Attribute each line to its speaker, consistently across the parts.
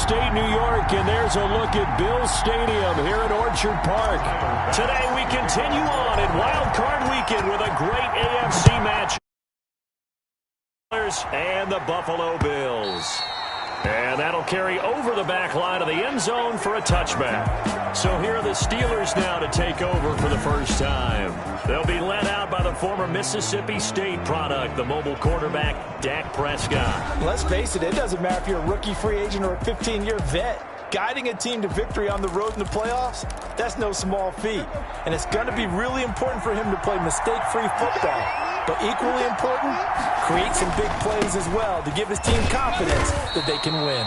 Speaker 1: upstate New York, and there's a look at Bill Stadium here at Orchard Park. Today we continue on in Wild Card Weekend with a great AFC match. And the Buffalo Bills. And that'll carry over the back line of the end zone for a touchback. So here are the Steelers now to take over for the first time. They'll be led out by the former Mississippi State product, the mobile quarterback, Dak Prescott.
Speaker 2: Let's face it, it doesn't matter if you're a rookie free agent or a 15-year vet. Guiding a team to victory on the road in the playoffs, that's no small feat. And it's going to be really important for him to play mistake-free football. But equally important, create some big plays as well to give his team confidence that they can win.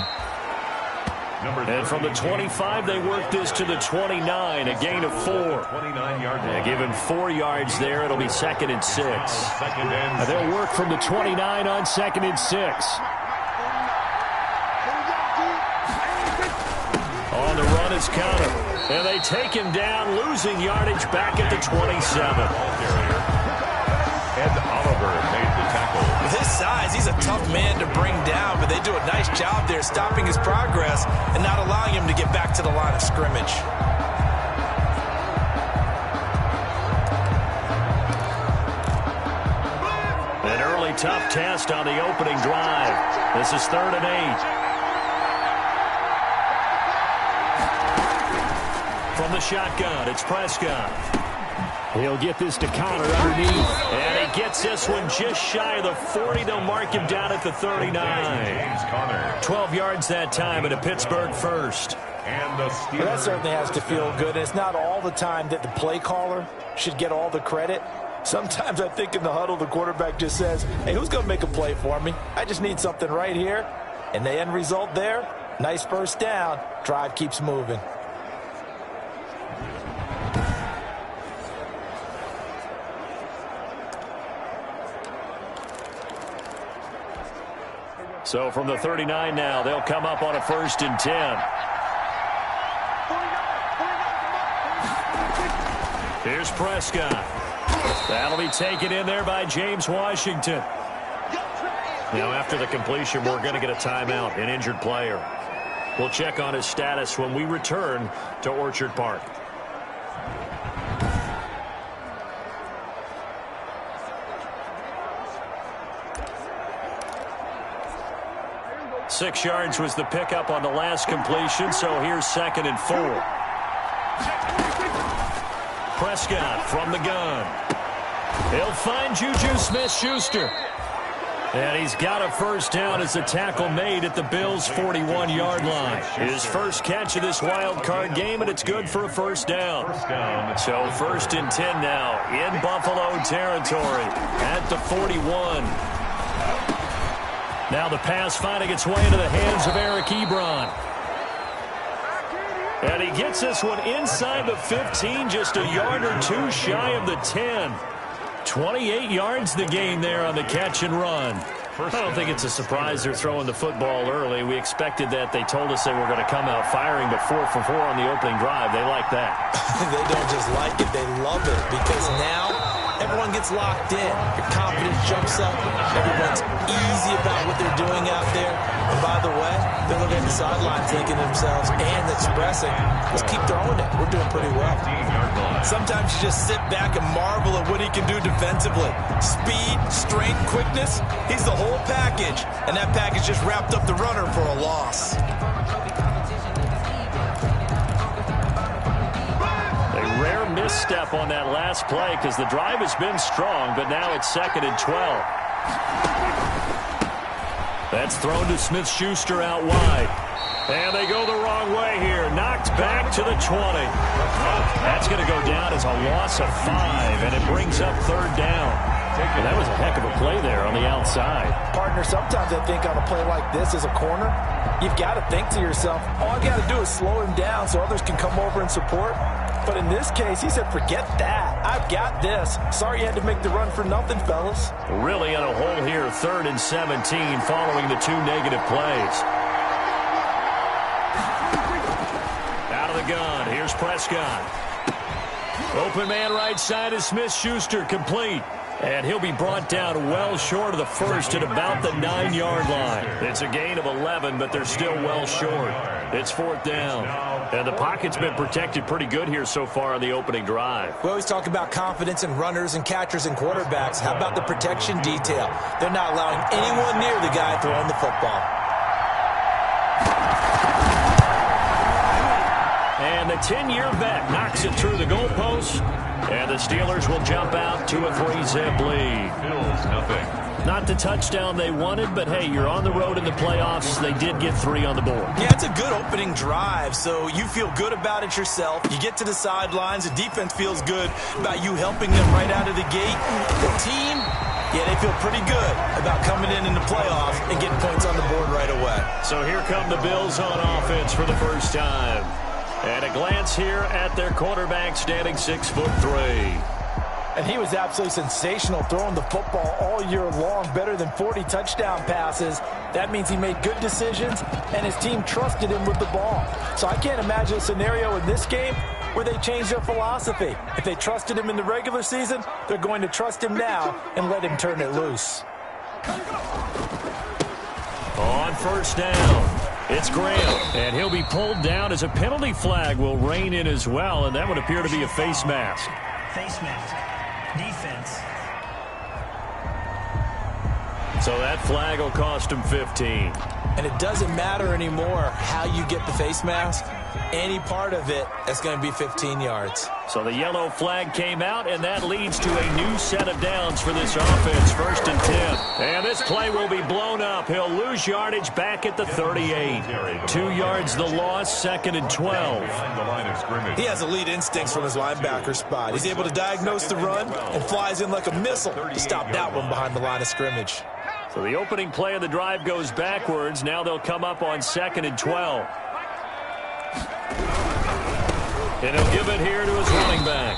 Speaker 1: And from the 25, they work this to the 29, a gain of 4. They give him 4 yards there. It'll be 2nd and 6. They'll work from the 29 on 2nd and 6. On the run is Counter. And they take him down, losing yardage back at the 27.
Speaker 3: Ed Oliver made the tackle.
Speaker 2: With his size, he's a tough man to bring down, but they do a nice job there stopping his progress and not allowing him to get back to the line of scrimmage.
Speaker 1: An early tough test on the opening drive. This is 3rd and 8. From the shotgun, it's Prescott. He'll get this to Connor underneath. And he gets this one just shy of the 40. They'll mark him down at the 39. 12 yards that time and a Pittsburgh first.
Speaker 2: And well, that certainly has to feel good. And it's not all the time that the play caller should get all the credit. Sometimes I think in the huddle the quarterback just says, hey, who's going to make a play for me? I just need something right here. And the end result there, nice first down. Drive keeps moving.
Speaker 1: So from the 39 now, they'll come up on a 1st and 10. Here's Prescott. That'll be taken in there by James Washington. Now after the completion, we're going to get a timeout, an injured player. We'll check on his status when we return to Orchard Park. Six yards was the pickup on the last completion, so here's 2nd and 4. Prescott from the gun. He'll find Juju Smith-Schuster. And he's got a first down as the tackle made at the Bills' 41-yard line. His first catch of this wild card game, and it's good for a first down. So 1st and 10 now in Buffalo territory at the 41. Now the pass finding its way into the hands of Eric Ebron. And he gets this one inside the 15, just a yard or 2 shy of the 10. 28 yards the gain there on the catch and run. I don't think it's a surprise they're throwing the football early. We expected that. They told us they were going to come out firing, but 4 for 4 on the opening drive. They like that.
Speaker 2: They don't just like it, they love it, because now everyone gets locked in. Your confidence jumps up. Everyone's easy about what they're doing out there. And by the way, they're looking at the sideline thinking to themselves and expressing, let's keep throwing it. We're doing pretty well. Sometimes you just sit back and marvel at what he can do defensively. Speed, strength, quickness, he's the whole package. And that package just wrapped up the runner for a loss.
Speaker 1: Rare misstep on that last play because the drive has been strong, but now it's 2nd and 12. That's thrown to Smith-Schuster out wide. And they go the wrong way here. Knocked back to the 20. That's going to go down as a loss of 5, and it brings up 3rd down. And that was a heck of a play there on the outside.
Speaker 2: Partner, sometimes I think on a play like this as a corner, you've got to think to yourself, all I got to do is slow him down so others can come over and support. But in this case, he said, forget that. I've got this. Sorry you had to make the run for nothing, fellas.
Speaker 1: Really in a hole here, 3rd and 17 following the 2 negative plays. Out of the gun, here's Prescott. Open man right side is Smith-Schuster, complete. And he'll be brought down well short of the first at about the 9-yard line. It's a gain of 11, but they're still well short. It's 4th down. And the pocket's been protected pretty good here so far on the opening drive.
Speaker 2: We always talk about confidence in runners and catchers and quarterbacks. How about the protection detail? They're not allowing anyone near the guy throwing the football.
Speaker 1: And the 10-year vet knocks it through the goalpost. And the Steelers will jump out to a 3-zip lead.
Speaker 3: Bills, nothing.
Speaker 1: Not the touchdown they wanted, but hey, you're on the road in the playoffs. They did get 3 on the board.
Speaker 2: Yeah, it's a good opening drive, so you feel good about it yourself. You get to the sidelines. The defense feels good about you helping them right out of the gate. The team, yeah, they feel pretty good about coming in the playoffs and getting points on the board right away.
Speaker 1: So here come the Bills on offense for the first time. And a glance here at their quarterback standing 6'3".
Speaker 4: And he was absolutely sensational throwing the football all year long, better than 40 touchdown passes. That means he made good decisions, and his team trusted him with the ball. So I can't imagine a scenario in this game where they change their philosophy. If they trusted him in the regular season, they're going to trust him now and let him turn it loose.
Speaker 1: On first down, it's Graham, and he'll be pulled down as a penalty flag will rein in as well, and that would appear to be a face mask.
Speaker 5: Face mask. Defense.
Speaker 1: So that flag will cost him 15.
Speaker 2: And it doesn't matter anymore how you get the face mask. Any part of it, that's going to be 15 yards.
Speaker 1: So the yellow flag came out, and that leads to a new set of downs for this offense. 1st and 10. And this play will be blown up. He'll lose yardage back at the 38. 2 yards the loss, 2nd and 12.
Speaker 2: He has elite instincts from his linebacker spot. He's able to diagnose the run and flies in like a missile to stop that one behind the line of scrimmage.
Speaker 1: So the opening play of the drive goes backwards. Now they'll come up on 2nd and 12. And he'll give it here to his running back.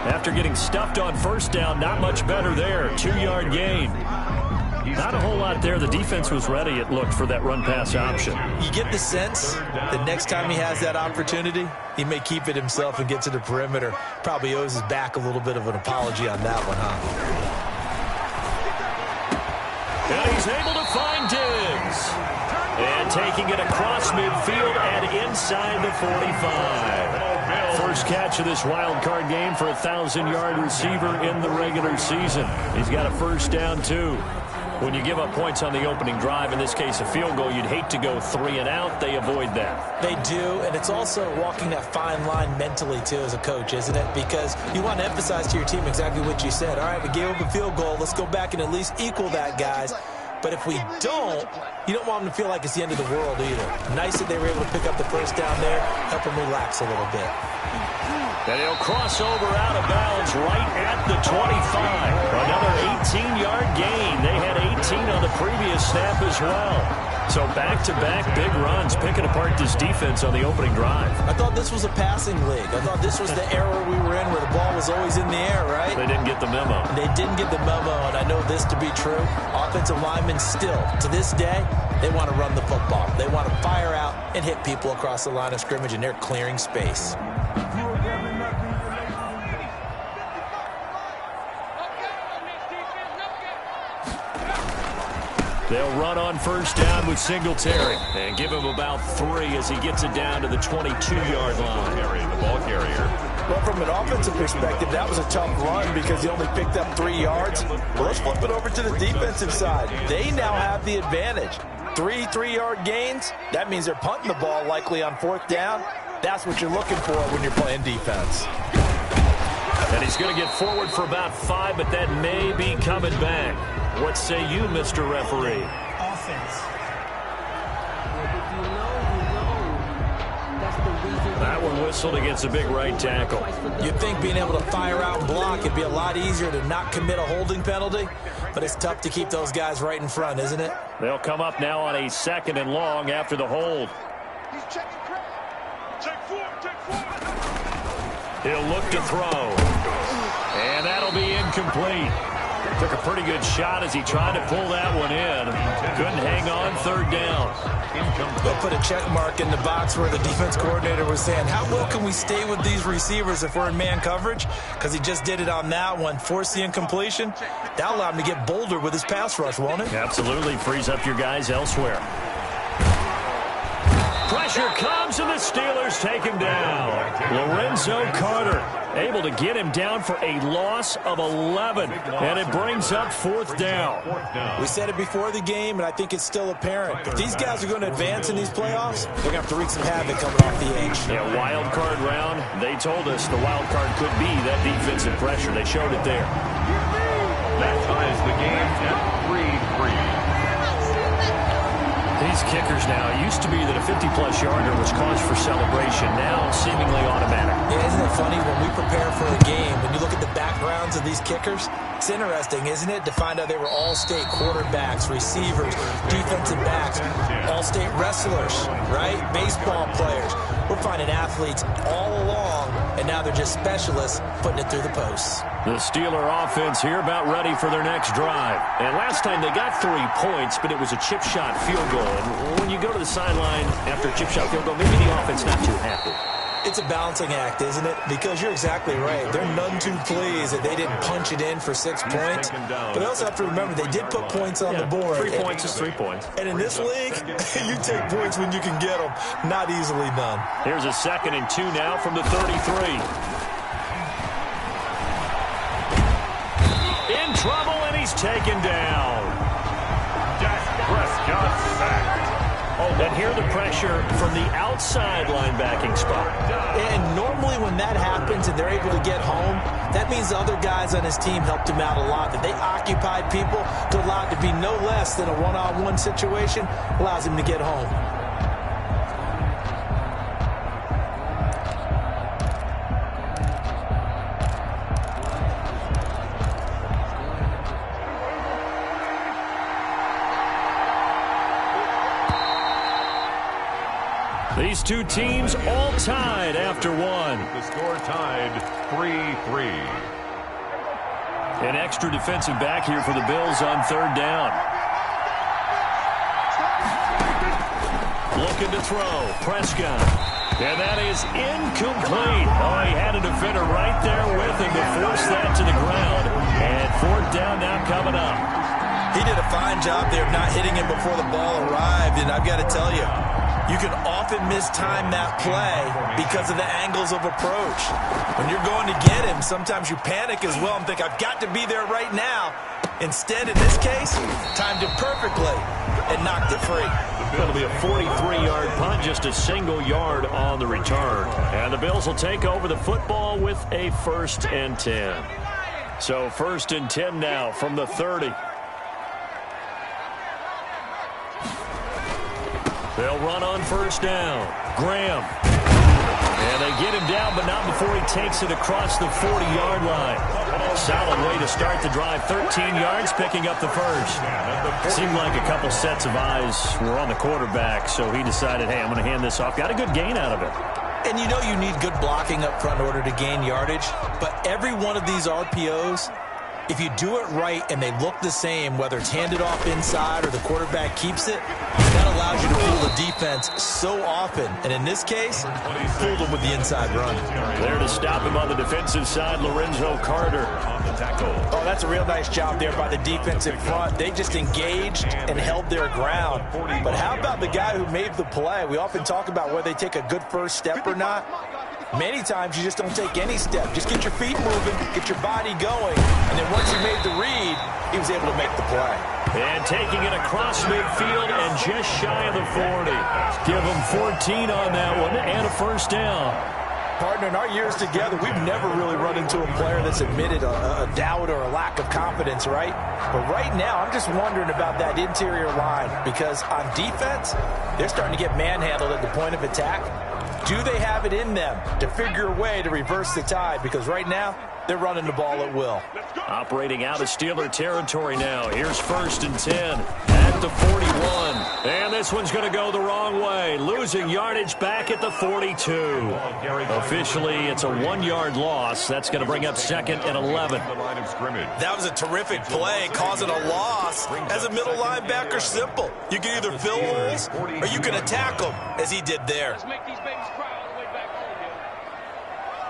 Speaker 1: After getting stuffed on first down, not much better there. 2-yard gain. Not a whole lot there. The defense was ready, it looked, for that run-pass option.
Speaker 2: You get the sense that next time he has that opportunity, he may keep it himself and get to the perimeter. Probably owes his back a little bit of an apology on that one, huh?
Speaker 1: And he's able to find Diggs. And taking it across midfield and inside the 45. First catch of this wild card game for a 1,000-yard receiver in the regular season. He's got a first down, too. When you give up points on the opening drive, in this case a field goal, you'd hate to go 3 and out. They avoid that.
Speaker 2: They do, and it's also walking that fine line mentally, too, as a coach, isn't it? Because you want to emphasize to your team exactly what you said. All right, we gave up a field goal. Let's go back and at least equal that, guys. But if we don't, you don't want them to feel like it's the end of the world either. Nice that they were able to pick up the first down there, help them relax a little bit.
Speaker 1: And he'll cross over out of bounds right at the 25. Another 18-yard gain. They had 18 on the previous snap as well. So back-to-back big runs, picking apart this defense on the opening drive.
Speaker 2: I thought this was a passing league. I thought this was the era we were in where the ball was always in the air, right?
Speaker 1: They didn't get the memo.
Speaker 2: They didn't get the memo, and I know this to be true. Offensive linemen still, to this day, they want to run the football. They want to fire out and hit people across the line of scrimmage, and they're clearing space.
Speaker 1: They'll run on first down with Singletary and give him about 3 as he gets it down to the 22-yard line.
Speaker 3: The ball carrier.
Speaker 4: Well, from an offensive perspective, that was a tough run because he only picked up 3 yards. But let's flip it over to the defensive side. They now have the advantage. 3 3-yard gains. That means they're punting the ball likely on 4th down. That's what you're looking for when you're playing defense.
Speaker 1: And he's going to get forward for about 5, but that may be coming back. What say you, Mr. Referee?
Speaker 5: Offense.
Speaker 1: That one whistled against a big right tackle.
Speaker 2: You'd think being able to fire out and block, it'd be a lot easier to not commit a holding penalty, but it's tough to keep those guys right in front, isn't it?
Speaker 1: They'll come up now on a 2nd and long after the hold. He'll look to throw. And that'll be incomplete. Took a pretty good shot as he tried to pull that one in. Couldn't hang on, third down.
Speaker 2: They'll put a check mark in the box where the defense coordinator was saying, how well can we stay with these receivers if we're in man coverage? Because he just did it on that one, forced the incompletion. That'll allow him to get bolder with his pass rush, won't it?
Speaker 1: Absolutely, frees up your guys elsewhere. Pressure comes, and the Steelers take him down. Lorenzo Carter able to get him down for a loss of 11, and it brings up fourth down.
Speaker 2: We said it before the game, and I think it's still apparent. If these guys are going to advance in these playoffs, they're going to have to wreak some havoc coming off the edge.
Speaker 1: Yeah, wild card round. They told us the wild card could be that defensive pressure. They showed it there.
Speaker 3: That ties the game at 3-3.
Speaker 1: These kickers now, it used to be that a 50-plus yarder was cause for celebration. Now, seemingly automatic.
Speaker 2: Yeah, isn't it funny when we prepare for a game, when you look at the backgrounds of these kickers, it's interesting, isn't it, to find out they were all-state quarterbacks, receivers, defensive backs, all-state wrestlers, right? Baseball players. We're finding athletes all along, and now they're just specialists putting it through the posts.
Speaker 1: The Steeler offense here about ready for their next drive. And last time they got 3 points, but it was a chip shot field goal. And when you go to the sideline after a chip shot field goal, maybe the offense not too happy.
Speaker 2: It's a balancing act, isn't it? Because you're exactly right. They're none too pleased that they didn't punch it in for 6 points. But they also have to remember they did put points on the board.
Speaker 1: 3 points is 3 points.
Speaker 2: And in this league, you take points when you can get them. Not easily done.
Speaker 1: Here's a 2nd and 2 now from the 33. In trouble, and he's taken down.
Speaker 3: Dak Prescott sacked.
Speaker 1: And here the pressure from the outside linebacking spot.
Speaker 2: And normally when that happens and they're able to get home, that means the other guys on his team helped him out a lot. That they occupied people to allow it to be no less than a one-on-one situation, allows him to get home.
Speaker 1: These two teams all tied after one.
Speaker 3: The score tied 3-3.
Speaker 1: An extra defensive back here for the Bills on third down. Looking to throw. Prescott. And that is incomplete. Oh, he had a defender right there with him to force that to the ground. And fourth down now coming up.
Speaker 2: He did a fine job there of not hitting him before the ball arrived. And I've got to tell you, you can often mistime that play because of the angles of approach. When you're going to get him, sometimes you panic as well and think, I've got to be there right now. Instead, in this case, timed it perfectly and knocked it free.
Speaker 1: It'll be a 43-yard punt, just a single yard on the return. And the Bills will take over the football with a 1st and 10. So 1st and 10 now from the 30. They'll run on first down. Graham. And they get him down, but not before he takes it across the 40-yard line. Solid way to start the drive. 13 yards, picking up the first. Seemed like a couple sets of eyes were on the quarterback, so he decided, hey, I'm going to hand this off. Got a good gain out of it.
Speaker 2: And you know you need good blocking up front in order to gain yardage, but every one of these RPOs, if you do it right and they look the same, whether it's handed off inside or the quarterback keeps it, that allows you to fool the defense so often. And in this case, fooled them with the inside run.
Speaker 1: There to stop him on the defensive side, Lorenzo Carter on the tackle.
Speaker 4: Oh, that's a real nice job there by the defensive front. They just engaged and held their ground. But how about the guy who made the play? We often talk about whether they take a good first step or not. Many times you just don't take any step. Just get your feet moving, get your body going, and then once he made the read, he was able to make the play.
Speaker 1: And taking it across midfield and just shy of the 40. Give him 14 on that one and a first down.
Speaker 4: Partner, in our years together, we've never really run into a player that's admitted a doubt or a lack of confidence, right? But right now, I'm just wondering about that interior line because on defense, they're starting to get manhandled at the point of attack. Do they have it in them to figure a way to reverse the tide? Because right now, they're running the ball at will.
Speaker 1: Operating out of Steeler territory now. Here's 1st and 10 at the 41. And this one's going to go the wrong way. Losing yardage back at the 42. Officially, it's a 1-yard loss. That's going to bring up second and 11.
Speaker 2: That was a terrific play, causing a loss. As a middle linebacker, simple. You can either fill holes or you can attack them, as he did there.
Speaker 6: Let's make these babies cry all the way back home here.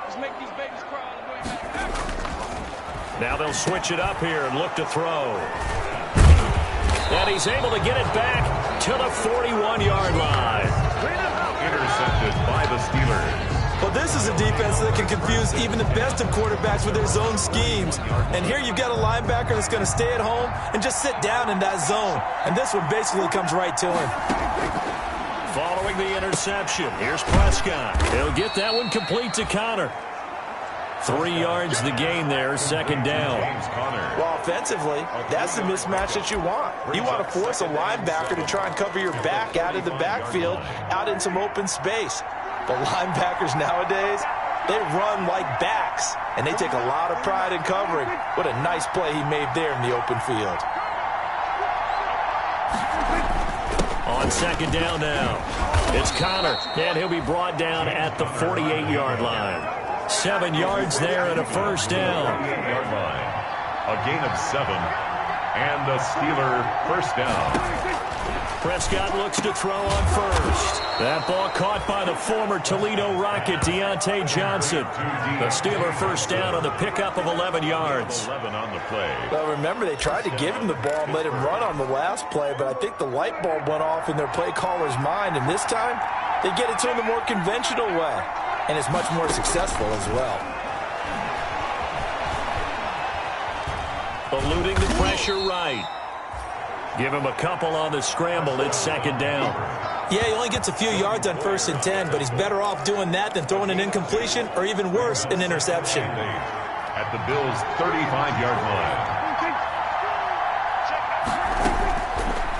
Speaker 6: Let's make these babies cry all the way back.
Speaker 1: Now they'll switch it up here and look to throw. And he's able to get it back to the 41-yard line.
Speaker 3: Intercepted by the Steelers.
Speaker 2: Well, this is a defense that can confuse even the best of quarterbacks with their zone schemes. And here you've got a linebacker that's going to stay at home and just sit down in that zone. And this one basically comes right to him.
Speaker 1: Following the interception, here's Prescott. He'll get that one complete to Connor. 3 yards the gain there, second down.
Speaker 2: Well, offensively, that's the mismatch that you want. You want to force a linebacker to try and cover your back out of the backfield, out in some open space. But linebackers nowadays, they run like backs, and they take a lot of pride in covering. What a nice play he made there in the open field.
Speaker 1: On second down now, it's Connor, and he'll be brought down at the 48-yard line. 7 yards there and a first down.
Speaker 3: 48-yard line. A gain of 7. And the Steeler first down.
Speaker 1: Prescott looks to throw on first. That ball caught by the former Toledo Rocket, Deontay Johnson. The Steeler first down on the pickup of 11 yards.
Speaker 3: 11 on the play.
Speaker 4: Well, remember, they tried to give him the ball and let him run on the last play, but I think the light bulb went off in their play caller's mind, and this time they get it to him the more conventional way, and it's much more successful as well.
Speaker 1: Eluding the pressure right. Give him a couple on the scramble. It's second down.
Speaker 2: Yeah, he only gets a few yards on 1st and 10, but he's better off doing that than throwing an incompletion or even worse, an interception.
Speaker 3: At the Bills' 35-yard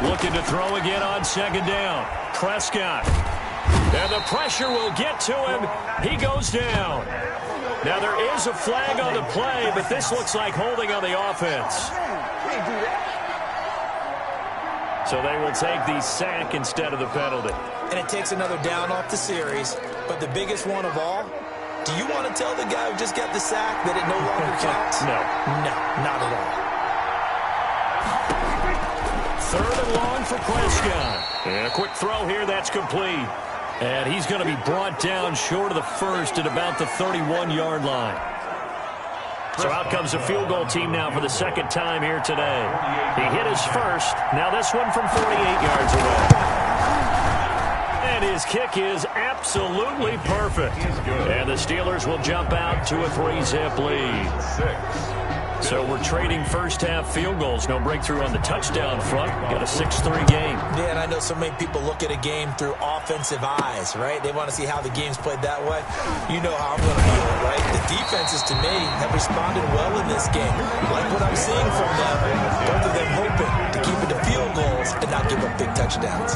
Speaker 3: line.
Speaker 1: Looking to throw again on second down. Prescott. And the pressure will get to him. He goes down. Now there is a flag on the play, but this looks like holding on the offense. So they will take the sack instead of the penalty.
Speaker 2: And it takes another down off the series. But the biggest one of all, do you want to tell the guy who just got the sack that it no longer counts?
Speaker 1: No.
Speaker 2: No, not at all.
Speaker 1: 3rd and long for Prescott. And a quick throw here, that's complete. And he's going to be brought down short of the first at about the 31-yard line. So out comes the field goal team now for the second time here today. He hit his first. Now this one from 48 yards away. And his kick is absolutely perfect. And the Steelers will jump out to a 3-zip lead. So we're trading first-half field goals. No breakthrough on the touchdown front. Got a 6-3 game.
Speaker 2: Yeah, and I know so many people look at a game through offensive eyes, right? They want to see how the game's played that way. You know how I'm going to feel it, right? The defenses, to me, have responded well in this game. Like what I'm seeing from them, both of them hoping to keep it to field goals and not give up big touchdowns.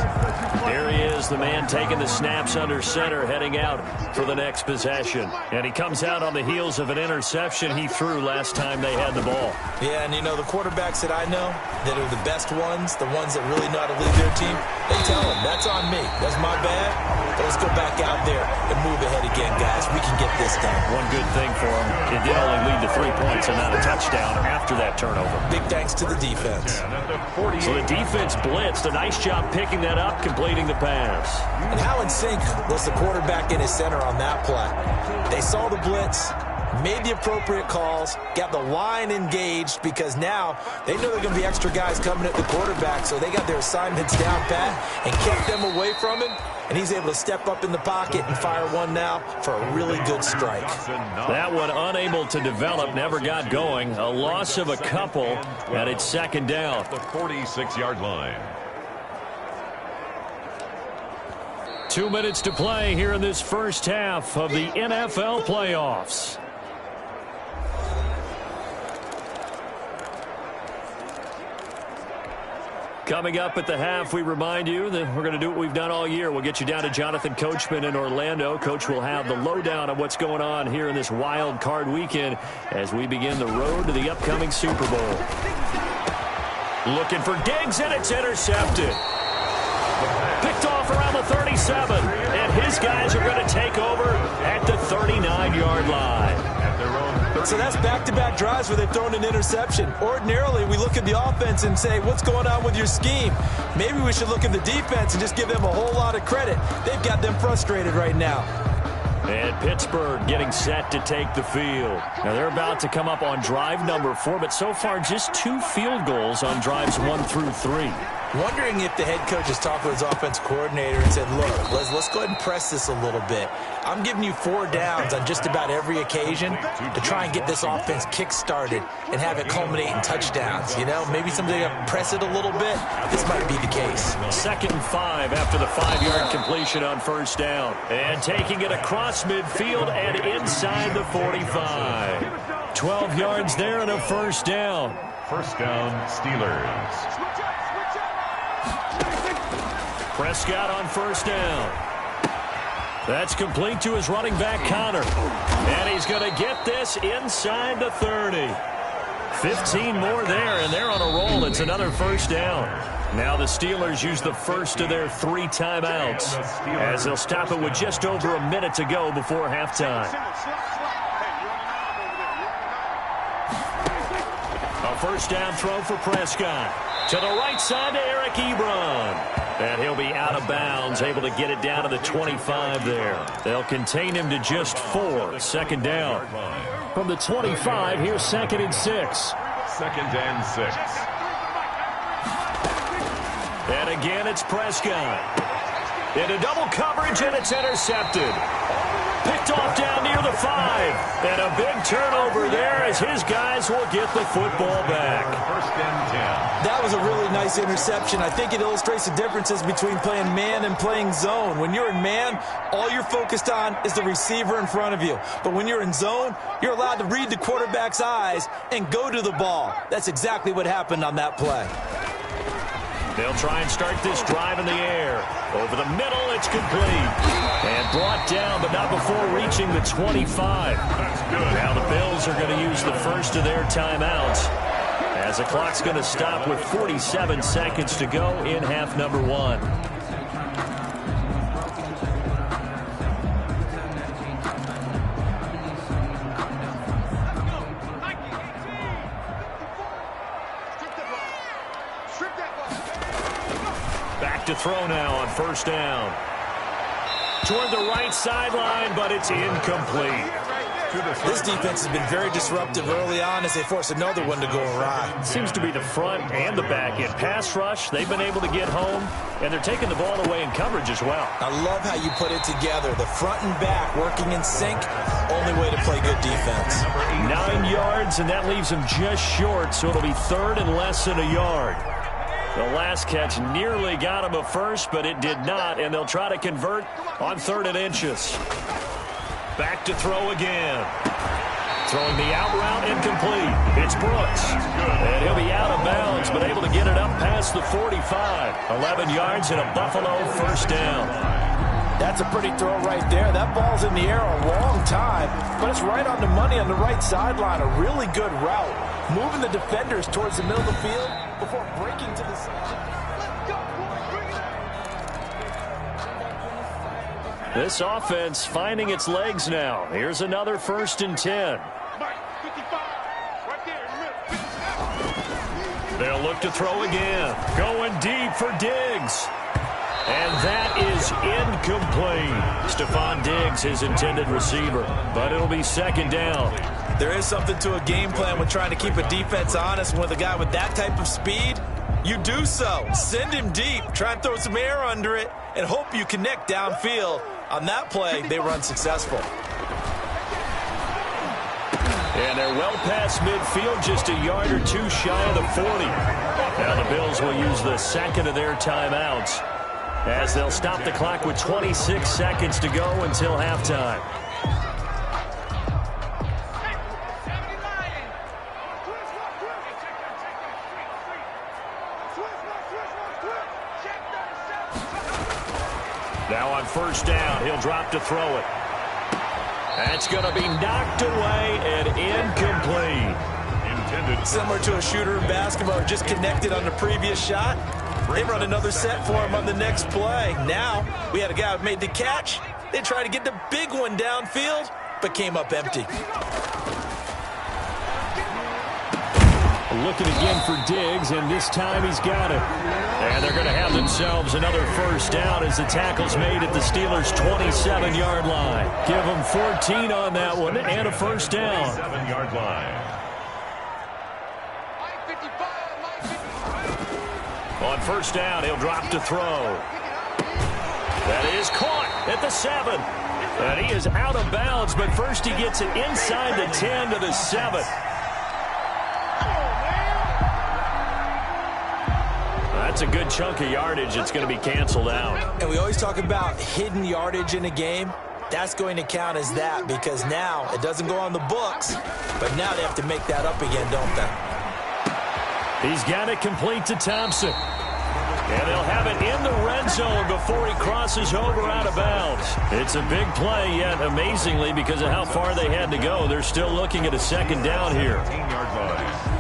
Speaker 1: There he is, the man taking the snaps under center, heading out for the next possession. And he comes out on the heels of an interception he threw last time they had the ball.
Speaker 2: Yeah, and you know, the quarterbacks that I know that are the best ones, the ones that really know how to lead their team, they tell them, that's on me. That's my bad. But let's go back out there and move ahead again, guys. We can get this done.
Speaker 1: One good thing for him, it did only lead to 3 points and not a touchdown after that turnover.
Speaker 2: Big thanks to the defense.
Speaker 1: So the defense blitzed. A nice job picking that up, completing the pass.
Speaker 2: And how in sync was the quarterback in his center on that play? They saw the blitz, made the appropriate calls, got the line engaged, because now they know there are going to be extra guys coming at the quarterback, so they got their assignments down pat and kept them away from him, and he's able to step up in the pocket and fire one now for a really good strike.
Speaker 1: That one unable to develop, never got going. A loss of a couple, and it's second down.
Speaker 3: The 46-yard line.
Speaker 1: 2 minutes to play here in this first half of the NFL playoffs. Coming up at the half, we remind you that we're going to do what we've done all year. We'll get you down to Jonathan Coachman in Orlando. Coach will have the lowdown of what's going on here in this wild card weekend as we begin the road to the upcoming Super Bowl. Looking for Diggs, and it's intercepted. Picked off around the 37, and his guys are going to take over at the 39-yard line.
Speaker 2: So that's back-to-back drives where they've thrown an interception. Ordinarily, we look at the offense and say, what's going on with your scheme? Maybe we should look at the defense and just give them a whole lot of credit. They've got them frustrated right now.
Speaker 1: And Pittsburgh getting set to take the field. Now they're about to come up on drive number 4, but so far just 2 field goals on drives 1 through 3.
Speaker 2: Wondering if the head coach has talked to his offense coordinator and said, look, let's go ahead and press this a little bit. I'm giving you 4 downs on just about every occasion to try and get this offense kick-started and have it culminate in touchdowns. You know, maybe somebody to press it a little bit. This might be the case.
Speaker 1: 2nd and 5 after the 5-yard completion on first down. And taking it across midfield and inside the 45. 12 yards there and a first down.
Speaker 3: First down, Steelers.
Speaker 1: Prescott on first down. That's complete to his running back, Connor. And he's going to get this inside the 30. 15 more there, and they're on a roll. It's another first down. Now the Steelers use the first of their 3 timeouts as they'll stop it with just over a minute to go before halftime. A first down throw for Prescott. To the right side to Eric Ebron. And he'll be out of bounds, able to get it down to the 25 there. They'll contain him to just 4. Second down. From the 25, here's 2nd and 6.
Speaker 3: 2nd and 6.
Speaker 1: And again, it's Prescott. Into double coverage, and it's intercepted. Picked off down near the 5. And a big turnover there as his guys will get the football back.
Speaker 3: First and 10.
Speaker 2: That was a really nice interception. I think it illustrates the differences between playing man and playing zone. When you're in man, all you're focused on is the receiver in front of you. But when you're in zone, you're allowed to read the quarterback's eyes and go to the ball. That's exactly what happened on that play.
Speaker 1: They'll try and start this drive in the air. Over the middle, it's complete. And brought down, but not before reaching the 25. Now the Bills are going to use the first of their timeouts, as the clock's going to stop with 47 seconds to go in half number 1. Back to throw now on first down. Toward the right sideline, but it's incomplete.
Speaker 2: This defense has been very disruptive early on as they force another one to go awry.
Speaker 1: Seems to be the front and the back end. Pass rush, they've been able to get home, and they're taking the ball away in coverage as well.
Speaker 2: I love how you put it together. The front and back working in sync, only way to play good defense.
Speaker 1: 9 yards, and that leaves them just short, so it'll be 3rd and less than a yard. The last catch nearly got him a first, but it did not, and they'll try to convert on 3rd and inches. Back to throw again. Throwing the out route, incomplete. It's Brooks. And he'll be out of bounds, but able to get it up past the 45. 11 yards and a Buffalo first down.
Speaker 4: That's a pretty throw right there. That ball's in the air a long time, but it's right on the money on the right sideline. A really good route. Moving the defenders towards the middle of the field before breaking to the side.
Speaker 1: This offense finding its legs now. Here's another 1st and 10. They'll look to throw again. Going deep for Diggs. And that is incomplete. Stephon Diggs, his intended receiver. But it'll be 2nd down.
Speaker 2: There is something to a game plan with trying to keep a defense honest. With a guy with that type of speed, you do so. Send him deep. Try and throw some air under it and hope you connect downfield. On that play, they were unsuccessful.
Speaker 1: And they're well past midfield, just a yard or 2 shy of the 40. Now the Bills will use the 2nd of their timeouts, as they'll stop the clock with 26 seconds to go until halftime. Now on first down, he'll drop to throw it. That's going to be knocked away and incomplete.
Speaker 3: intended.
Speaker 2: Similar to a shooter in basketball, just connected on the previous shot. They run another set for him on the next play. Now, we had a guy who made the catch. They tried to get the big one downfield, but came up empty.
Speaker 1: Looking again for Diggs, and this time he's got it. And they're going to have themselves another first down as the tackle's made at the Steelers' 27-yard line. Give them 14 on that one and a first down.
Speaker 3: 7-yard line.
Speaker 1: On first down, he'll drop to throw. That is caught at the 7. And he is out of bounds, but first he gets it inside the 10 to the 7. That's a good chunk of yardage. It's going to be canceled out.
Speaker 2: And we always talk about hidden yardage in a game. That's going to count as that because now it doesn't go on the books, but now they have to make that up again, don't they?
Speaker 1: He's got it complete to Thompson. And they'll have it in the red zone before he crosses over out of bounds. It's a big play, yet amazingly, because of how far they had to go, they're still looking at a second down here.
Speaker 3: 15-yard line.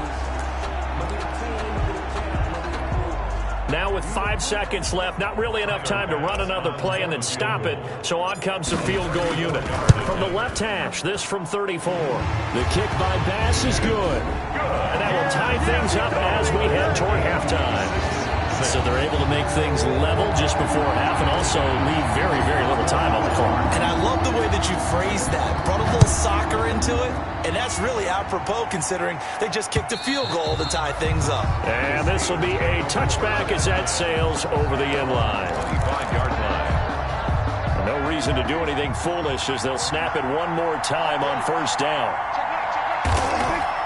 Speaker 1: Now with 5 seconds left, not really enough time to run another play and then stop it, so on comes the field goal unit. From the left hash, this from 34. The kick by Bass is good. And that will tie things up as we head toward halftime. So they're able to make things level just before half and also leave very, very little time on the clock.
Speaker 2: And I love the way that you phrased that. Brought a little soccer into it, and that's really apropos considering they just kicked a field goal to tie things up.
Speaker 1: And this will be a touchback as that sails over the end line.
Speaker 3: 25-yard line.
Speaker 1: No reason to do anything foolish as they'll snap it one more time on first down.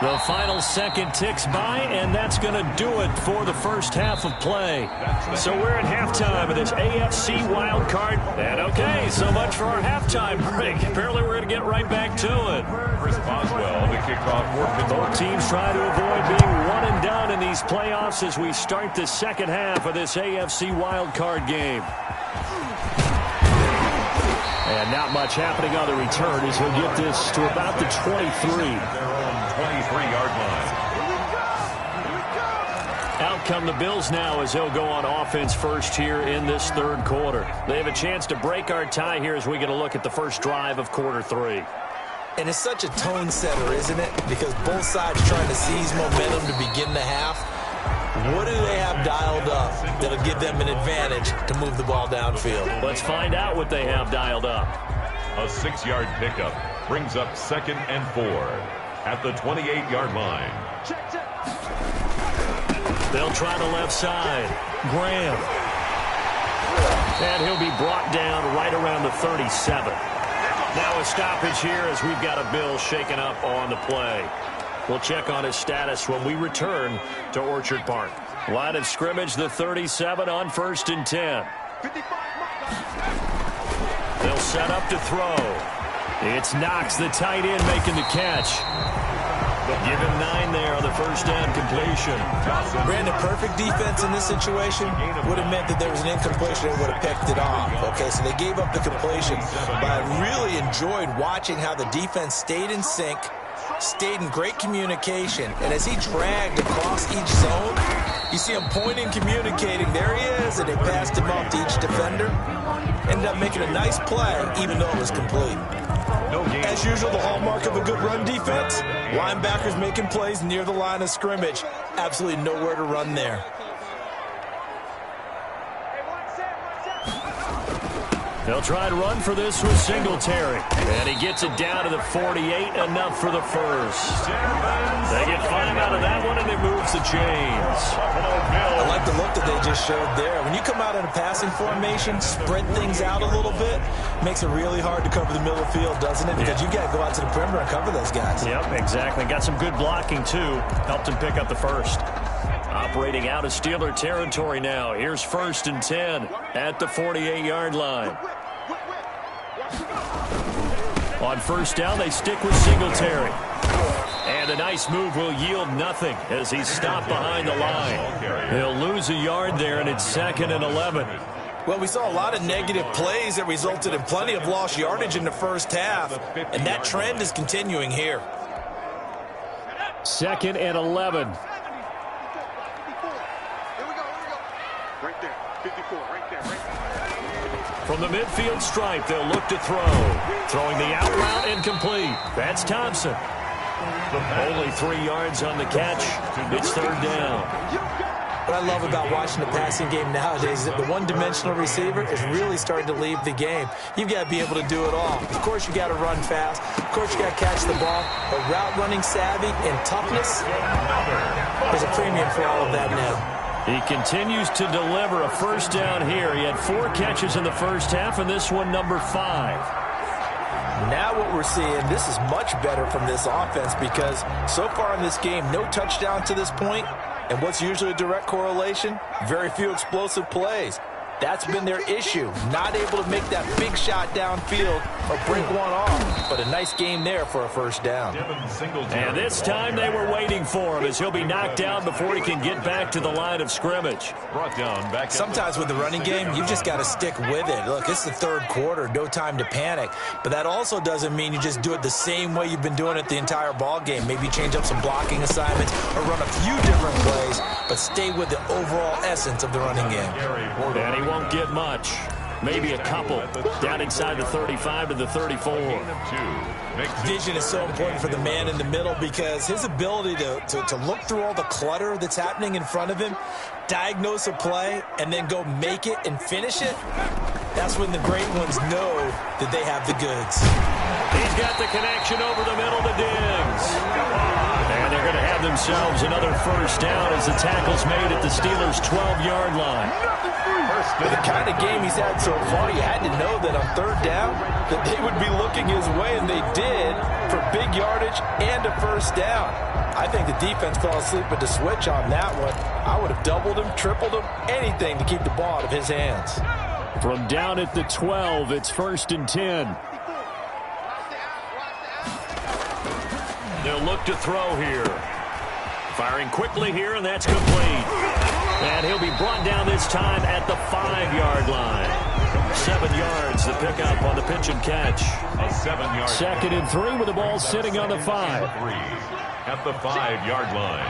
Speaker 1: The final second ticks by, and that's going to do it for the first half of play. So we're at halftime of this AFC wild card. And okay, so much for our halftime break. Apparently we're going to get right back to it.
Speaker 3: Chris Boswell, the kickoff for
Speaker 1: Both teams try to avoid being one and done in these playoffs as we start the second half of this AFC wild card game. And not much happening on the return as he'll get this to about the 23.
Speaker 3: 23-yard line.
Speaker 1: Out come the Bills now as they'll go on offense first here in this third quarter. They have a chance to break our tie here as we get a look at the first drive of quarter 3.
Speaker 2: And it's such a tone setter, isn't it? Because both sides trying to seize momentum to begin the half. What do they have dialed up that'll give them an advantage to move the ball downfield?
Speaker 1: Let's find out what they have dialed up.
Speaker 3: A 6-yard pickup brings up 2nd and 4 at the 28-yard line.
Speaker 1: They'll try the left side. Graham. And he'll be brought down right around the 37. Now a stoppage here as we've got a Bill shaken up on the play. We'll check on his status when we return to Orchard Park. Line of scrimmage, the 37 on 1st and 10. They'll set up to throw. It's Knox, the tight end, making the catch. Give him 9 there on the first down completion.
Speaker 2: Brandon, perfect defense in this situation would have meant that there was an incompletion and would have picked it off. Okay, so they gave up the completion. But I really enjoyed watching how the defense stayed in sync, stayed in great communication. And as he dragged across each zone, you see him pointing, communicating. There he is, and they passed him off to each defender. Ended up making a nice play, even though it was complete. As usual, the hallmark of a good run defense, linebackers making plays near the line of scrimmage. Absolutely nowhere to run there.
Speaker 1: They'll try to run for this with Singletary. And he gets it down to the 48, enough for the first. They get 5 out of that one, and it moves the chains.
Speaker 2: I like the look that they just showed there. When you come out in a passing formation, spread things out a little bit, makes it really hard to cover the middle of the field, doesn't it? Because you got to go out to the perimeter and cover those guys.
Speaker 1: Yep, exactly. Got some good blocking, too. Helped him pick up the first. Operating out of Steeler territory now. Here's 1st and 10 at the 48-yard line. On first down, they stick with Singletary. And a nice move will yield nothing as he's stopped behind the line. He'll lose a yard there, and it's 2nd and 11.
Speaker 2: Well, we saw a lot of negative plays that resulted in plenty of lost yardage in the first half, and that trend is continuing here.
Speaker 1: 2nd and 11.
Speaker 7: Here we go. Right there. 54, right there.
Speaker 1: From the midfield stripe, they'll look to throw. Throwing the out route incomplete. That's Thompson. Only 3 yards on the catch. It's 3rd down.
Speaker 2: What I love about watching the passing game nowadays is that the one-dimensional receiver is really starting to leave the game. You've got to be able to do it all. Of course, you got to run fast. Of course, you got to catch the ball. But route running savvy and toughness, there's a premium for all of that now.
Speaker 1: He continues to deliver a 1st down here. He had 4 catches in the first half, and this one number 5.
Speaker 4: Now what we're seeing, this is much better from this offense because so far in this game, no touchdown to this point. And what's usually a direct correlation? Very few explosive plays. That's been their issue. Not able to make that big shot downfield or break one off. But a nice game there for a 1st down.
Speaker 1: And this time they were waiting for him as he'll be knocked down before he can get back to the line of scrimmage.
Speaker 2: Sometimes with the running game, you've just got to stick with it. Look, it's the 3rd quarter, no time to panic. But that also doesn't mean you just do it the same way you've been doing it the entire ball game. Maybe change up some blocking assignments or run a few different plays, but stay with the overall essence of the running game.
Speaker 1: And he won't get much. Maybe a couple. Down inside the 35 to the 34.
Speaker 2: Vision is so important for the man in the middle because his ability to look through all the clutter that's happening in front of him, diagnose a play, and then go make it and finish it, that's when the great ones know that they have the goods.
Speaker 1: He's got the connection over the middle to Diggs. And they're going to have themselves another 1st down as the tackle's made at the Steelers' 12-yard line.
Speaker 4: With the kind of game he's had so far, you had to know that on 3rd down that they would be looking his way, and they did for big yardage and a 1st down. I think the defense fell asleep with the switch on that one. I would have doubled him, tripled him, anything to keep the ball out of his hands.
Speaker 1: From down at the 12, it's 1st and 10. They'll look to throw here. Firing quickly here, and that's complete. And he'll be brought down this time at the 5-yard line. 7 yards the pickup on the pitch and catch.
Speaker 3: A 7-yard.
Speaker 1: 2nd and 3 with the ball sitting on the 5.
Speaker 3: At the 5-yard line.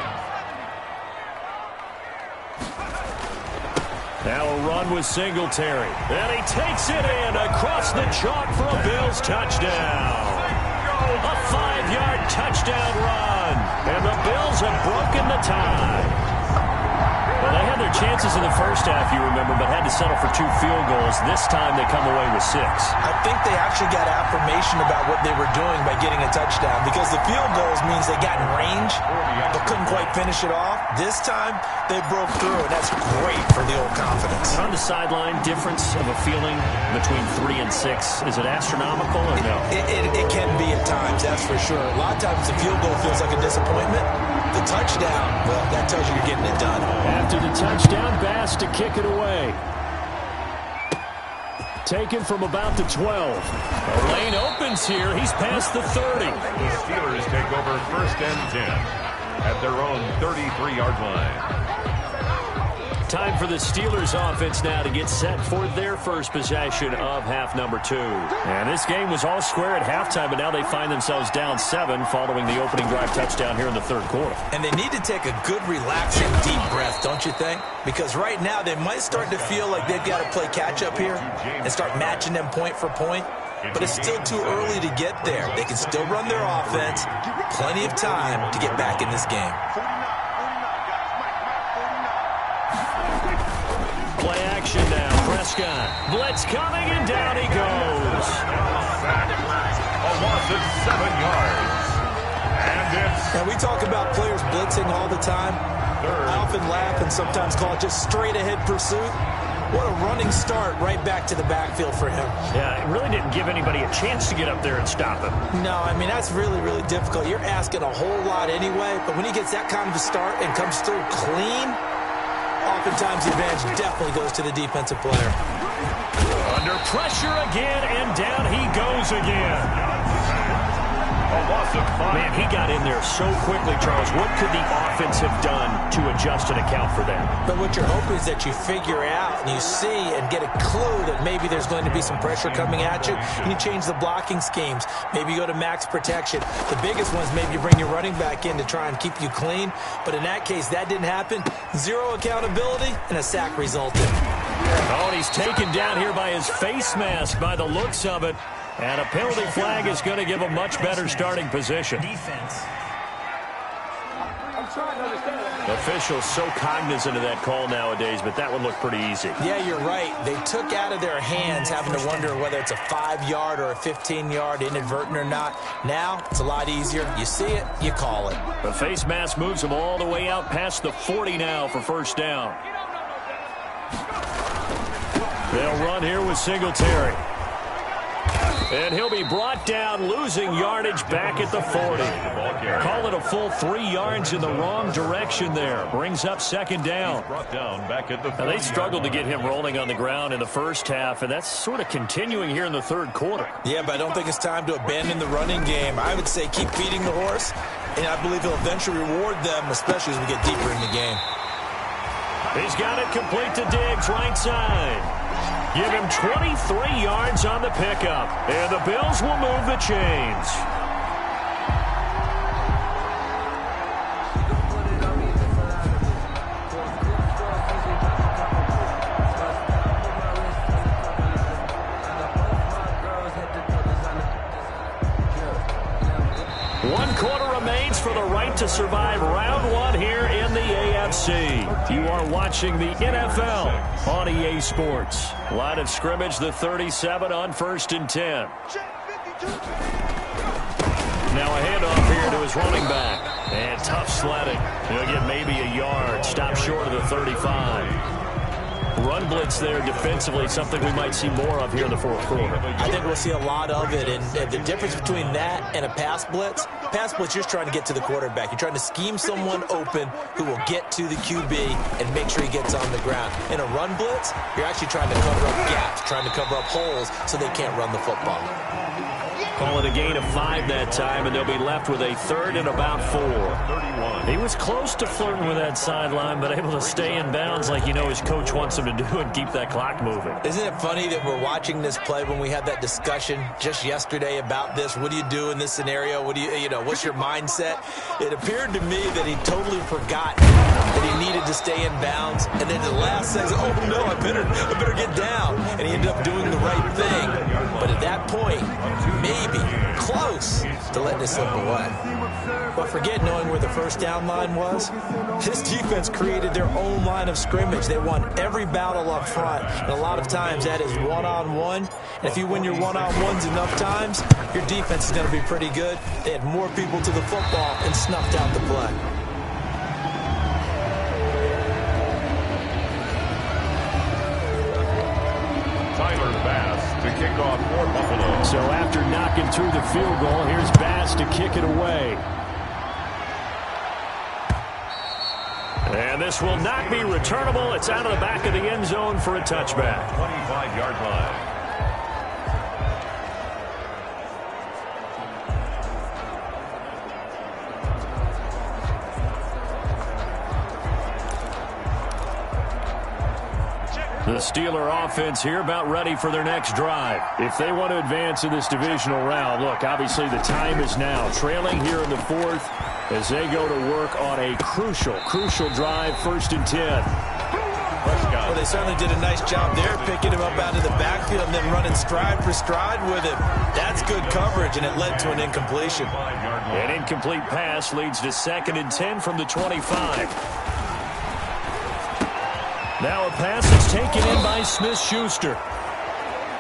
Speaker 1: Now a run with Singletary. And he takes it in across the chalk for a Bills touchdown. A 5-yard touchdown run. And the Bills have broken the tie. Well, they had their chances in the first half, you remember, but had to settle for 2 field goals. This time they come away with 6.
Speaker 2: I think they actually got affirmation about what they were doing by getting a touchdown because the field goals means they got in range but couldn't quite finish it off. This time they broke through, and that's great for the old confidence.
Speaker 1: On the sideline, difference of a feeling between 3 and 6. Is it astronomical or no?
Speaker 2: It can be at times, that's for sure. A lot of times the field goal feels like a disappointment. The touchdown, well, that tells you you're getting it done.
Speaker 1: After the touchdown, Bass to kick it away. Taken from about the 12. The lane opens here. He's past the 30.
Speaker 3: The Steelers take over 1st and 10 at their own 33-yard line.
Speaker 1: Time for the Steelers offense now to get set for their first possession of half number 2. And this game was all square at halftime, but now they find themselves down 7 following the opening drive touchdown here in the 3rd quarter.
Speaker 2: And they need to take a good, relaxing, deep breath, don't you think? Because right now they might start to feel like they've got to play catch-up here and start matching them point for point. But it's still too early to get there. They can still run their offense. Plenty of time to get back in this game.
Speaker 1: Play action now. Prescott. Blitz coming, and down he goes.
Speaker 3: A loss of 7 yards. And it's...
Speaker 2: Now, we talk about players blitzing all the time. I often laugh and sometimes call it just straight-ahead pursuit. What a running start right back to the backfield for him.
Speaker 1: Yeah, it really didn't give anybody a chance to get up there and stop him.
Speaker 2: No, I mean, that's really, really difficult. You're asking a whole lot anyway, but when he gets that kind of a start and comes through clean, oftentimes the advantage definitely goes to the defensive player.
Speaker 1: Under pressure again, and down he goes again.
Speaker 3: A loss of 5.
Speaker 1: Man, he got in there so quickly, Charles. What could the offense have done to adjust and account for that?
Speaker 2: But what you're hoping is that you figure out and you see and get a clue that maybe there's going to be some pressure coming at you. And you change the blocking schemes. Maybe you go to max protection. The biggest one is maybe you bring your running back in to try and keep you clean. But in that case, that didn't happen. Zero accountability, and a sack resulted.
Speaker 1: Oh, and he's taken down here by his face mask by the looks of it. And a penalty flag is going to give a much better starting position.
Speaker 5: Defense.
Speaker 1: Officials so cognizant of that call nowadays, but that would look pretty easy.
Speaker 2: Yeah, you're right. They took out of their hands having to wonder whether it's a 5-yard or a 15-yard, inadvertent or not. Now, it's a lot easier. You see it, you call it.
Speaker 1: The face mask moves him all the way out past the 40 now for first down. They'll run here with Singletary. And he'll be brought down, losing yardage back at the 40. Call it a full 3 yards in the wrong direction there. Brings up second down. Now, they struggled to get him rolling on the ground in the first half, and that's sort of continuing here in the third quarter.
Speaker 2: Yeah, but I don't think it's time to abandon the running game. I would say keep feeding the horse, and I believe he'll eventually reward them, especially as we get deeper in the game.
Speaker 1: He's got it complete to Diggs, right side. Give him 23 yards on the pickup. And the Bills will move the chains. One quarter remains for the right to survive round one here in the AFC. You are watching the NFL on EA Sports. Line of scrimmage, the 37 on 1st and 10. Now a handoff here to his running back. And tough sledding. He'll get maybe a yard. Stop short of the 35. Run blitz there defensively, something we might see more of here in the fourth quarter.
Speaker 2: I think we'll see a lot of it, and the difference between that and a pass blitz, you're just trying to get to the quarterback. You're trying to scheme someone open who will get to the QB and make sure he gets on the ground. In a run blitz, you're actually trying to cover up gaps, trying to cover up holes so they can't run the football.
Speaker 1: Call it a gain of 5 that time, and they'll be left with a 3rd and about 4. He was close to flirting with that sideline, but able to stay in bounds like you know his coach wants him to do and keep that clock moving.
Speaker 2: Isn't it funny that we're watching this play when we had that discussion just yesterday about this? What do you do in this scenario? What do you know, what's your mindset? It appeared to me that he totally forgot that he needed to stay in bounds, and then the last second, oh no, I better get down, and he ended up doing the right thing. But at that point, maybe close to letting it slip away. But forget knowing where the first down line was. This defense created their own line of scrimmage. They won every battle up front, and a lot of times that is one-on-one. And if you win your one-on-ones enough times, your defense is going to be pretty good. They had more people to the football and snuffed out the play.
Speaker 3: To kick off for Buffalo.
Speaker 1: So after knocking through the field goal, here's Bass to kick it away. And this will not be returnable. It's out of the back of the end zone for a touchback.
Speaker 3: 25-yard line.
Speaker 1: The Steeler offense here about ready for their next drive. If they want to advance in this divisional round, look, obviously the time is now. Trailing here in the 4th as they go to work on a crucial drive, 1st and 10.
Speaker 2: Well, they certainly did a nice job there, picking him up out of the backfield and then running stride for stride with him. That's good coverage, and it led to an incompletion.
Speaker 1: An incomplete pass leads to 2nd and 10 from the 25. Now a pass is taken in by Smith-Schuster.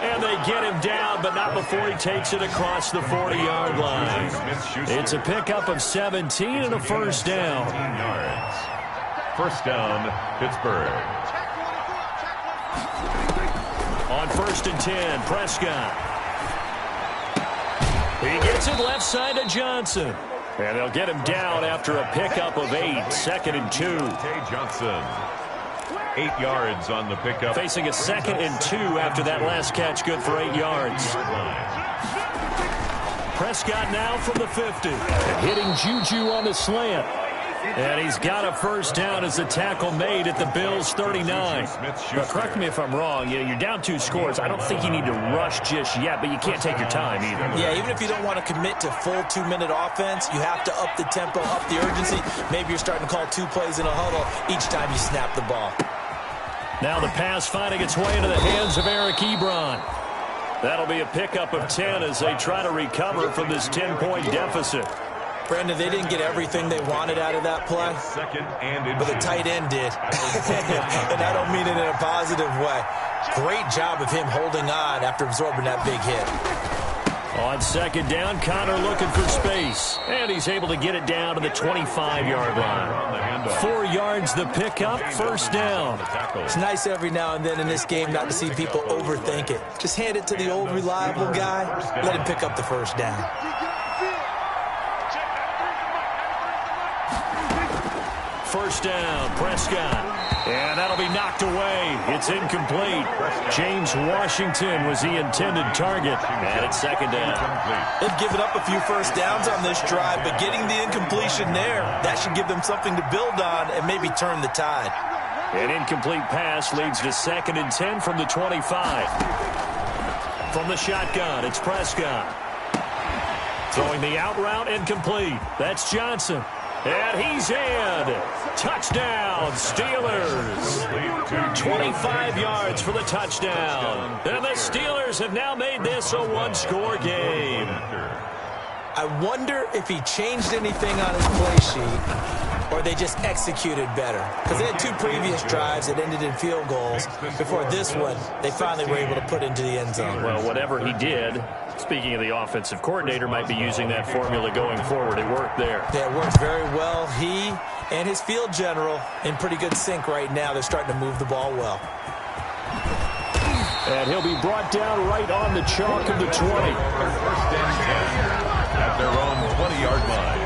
Speaker 1: And they get him down, but not before he takes it across the 40-yard line. It's a pickup of 17 and a first down.
Speaker 3: First down, Pittsburgh.
Speaker 1: On 1st and 10, Prescott. He gets it left side to Johnson. And they'll get him down after a pickup of 8, 2nd and 2.
Speaker 3: Tay Johnson. 8 yards on the pickup.
Speaker 1: Facing a 2nd and 2 after that last catch, good for 8 yards. Prescott now from the 50. Hitting Juju on the slant. And he's got a first down as the tackle made at the Bills' 39.
Speaker 8: But correct me if I'm wrong. You're down 2 scores. I don't think you need to rush just yet, but you can't take your time either.
Speaker 2: Yeah, even if you don't want to commit to full 2-minute offense, you have to up the tempo, up the urgency. Maybe you're starting to call 2 plays in a huddle each time you snap the ball.
Speaker 1: Now the pass finding its way into the hands of Eric Ebron. That'll be a pickup of 10 as they try to recover from this 10-point deficit.
Speaker 2: Brendan, they didn't get everything they wanted out of that play, but the tight end did. And I don't mean it in a positive way. Great job of him holding on after absorbing that big hit.
Speaker 1: On second down, Connor looking for space. And he's able to get it down to the 25-yard line. 4 yards the pickup, first down.
Speaker 2: It's nice every now and then in this game not to see people overthink it. Just hand it to the old reliable guy. Let him pick up the first down.
Speaker 1: First down, Prescott. And that'll be knocked away. It's incomplete. James Washington was the intended target. And it's second down.
Speaker 2: They've given up a few first downs on this drive, but getting the incompletion there, that should give them something to build on and maybe turn the tide.
Speaker 1: An incomplete pass leads to 2nd and 10 from the 25. From the shotgun, it's Prescott. Throwing the out route, incomplete. That's Johnson. And he's in. Touchdown, Steelers. 25 yards for the touchdown. And the Steelers have now made this a 1-score game.
Speaker 2: I wonder if he changed anything on his play sheet or they just executed better. Because they had 2 previous drives that ended in field goals. Before this one, they finally were able to put into the end zone.
Speaker 1: Well, whatever he did, speaking of the offensive coordinator, might be using that formula going forward. It worked there.
Speaker 2: Yeah, it works very well. He and his field general in pretty good sync right now. They're starting to move the ball well.
Speaker 1: And he'll be brought down right on the chalk of the 20.
Speaker 3: First and 10 at their own 20-yard line.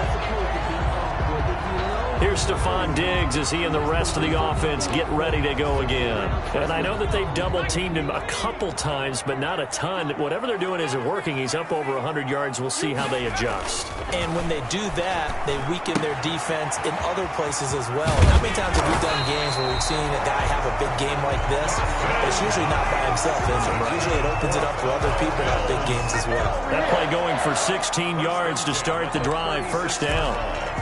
Speaker 1: Here's Stephon Diggs as he and the rest of the offense get ready to go again. And I know that they've double-teamed him a couple times, but not a ton. Whatever they're doing isn't working. He's up over 100 yards. We'll see how they adjust.
Speaker 2: And when they do that, they weaken their defense in other places as well. How many times have we done games where we've seen a guy have a big game like this? But it's usually not by himself, is it? Usually it opens it up for other people to have big games as well.
Speaker 1: That play going for 16 yards to start the drive. First down.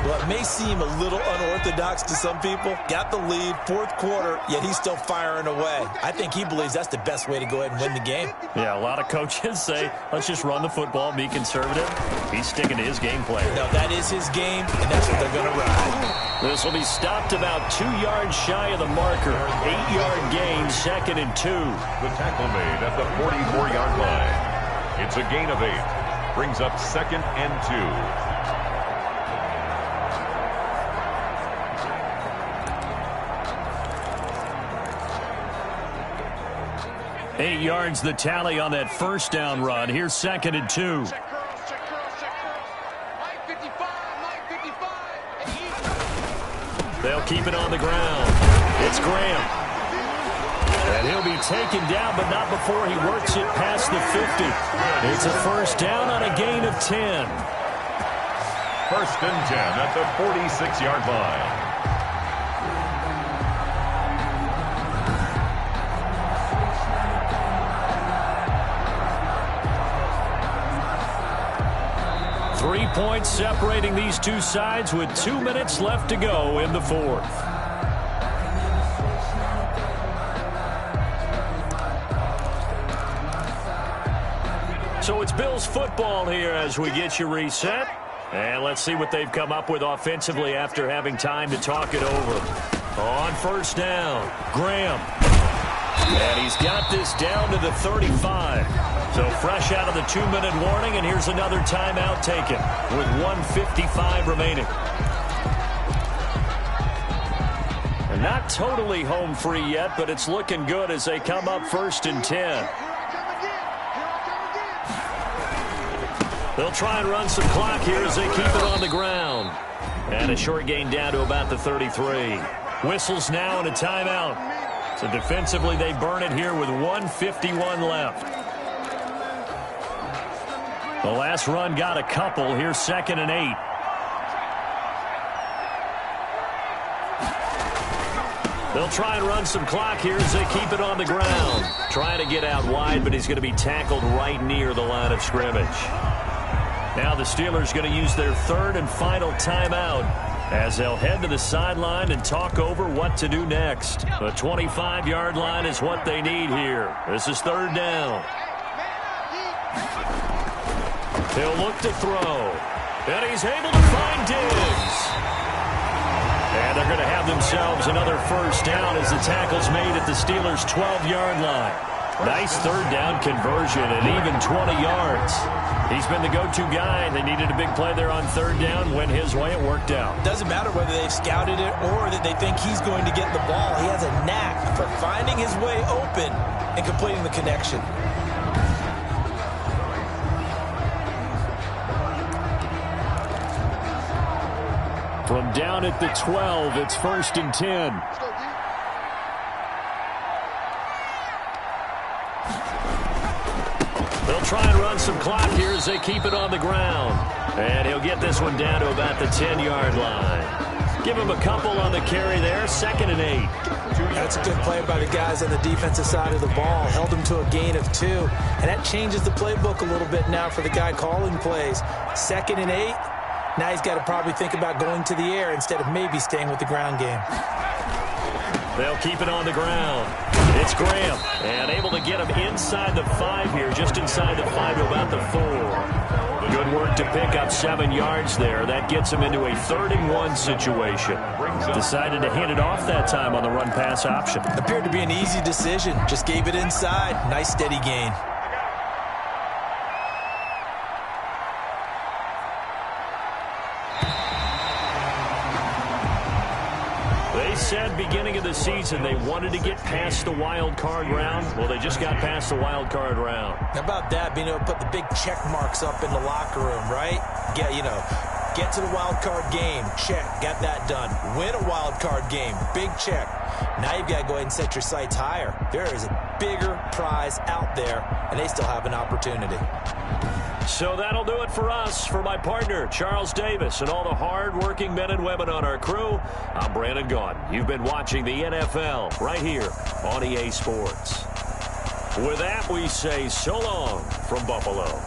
Speaker 2: Well, it may seem a little unorthodox to some people. Got the lead, 4th quarter, yet he's still firing away. I think he believes that's the best way to go ahead and win the game.
Speaker 1: Yeah, a lot of coaches say, let's just run the football, be conservative. He's sticking to his game plan.
Speaker 2: No, that is his game, and that's what they're going to run.
Speaker 1: This will be stopped about 2 yards shy of the marker. 8-yard gain, 2nd and 2.
Speaker 3: The tackle made at the 44-yard line. It's a gain of 8. Brings up 2nd and 2.
Speaker 1: 8 yards the tally on that first down run. Here's 2nd and 2.
Speaker 6: Check cross, check cross, check cross. Mike 55, Mike 55.
Speaker 1: They'll keep it on the ground. It's Graham. And he'll be taken down, but not before he works it past the 50. It's a first down on a gain of 10.
Speaker 3: First and 10 at the 46-yard line.
Speaker 1: Three points separating these two sides with 2 minutes left to go in the 4th. So it's Bills football here as we get you reset. And let's see what they've come up with offensively after having time to talk it over. On first down, Graham. And he's got this down to the 35. So fresh out of the 2-minute warning, and here's another timeout taken with 1:55 remaining. And not totally home free yet, but it's looking good as they come up 1st and 10. They'll try and run some clock here as they keep it on the ground. And a short gain down to about the 33. Whistles now and a timeout. So defensively, they burn it here with 1:51 left. The last run got a couple. Here's 2nd and 8. They'll try and run some clock here as they keep it on the ground. Trying to get out wide, but he's going to be tackled right near the line of scrimmage. Now the Steelers going to use their 3rd and final timeout as they'll head to the sideline and talk over what to do next. The 25-yard line is what they need here. This is 3rd down. He'll look to throw. And he's able to find Diggs. And they're going to have themselves another 1st down as the tackle's made at the Steelers' 12-yard line. Nice 3rd down conversion and even 20 yards. He's been the go-to guy. They needed a big play there on 3rd down. Went his way. It worked out.
Speaker 2: Doesn't matter whether they've scouted it or that they think he's going to get the ball. He has a knack for finding his way open and completing the connection.
Speaker 1: From down at the 12, it's 1st and 10. They'll try and run some clock here as they keep it on the ground. And he'll get this one down to about the 10-yard line. Give him a couple on the carry there, 2nd and 8.
Speaker 2: That's a good play by the guys on the defensive side of the ball. Held him to a gain of 2. And that changes the playbook a little bit now for the guy calling plays. 2nd and 8. Now he's got to probably think about going to the air instead of maybe staying with the ground game.
Speaker 1: They'll keep it on the ground. It's Graham, and able to get him inside the 5 here, just inside the 5 to about the 4. Good work to pick up 7 yards there. That gets him into a 3rd and 1 situation. Decided to hand it off that time on the run-pass option.
Speaker 2: Appeared to be an easy decision. Just gave it inside. Nice steady gain.
Speaker 1: They said beginning of the season they wanted to get past the wild card round. Well, they just got past the wild card round.
Speaker 2: How about that, being able to put the big check marks up in the locker room, right? Get to the wild card game, check, got that done. Win a wild card game, big check. Now you've got to go ahead and set your sights higher. There is a bigger prize out there, and they still have an opportunity.
Speaker 1: So that'll do it for us. For my partner, Charles Davis, and all the hard-working men and women on our crew, I'm Brandon Gaudin. You've been watching the NFL right here on EA Sports. With that, we say so long from Buffalo.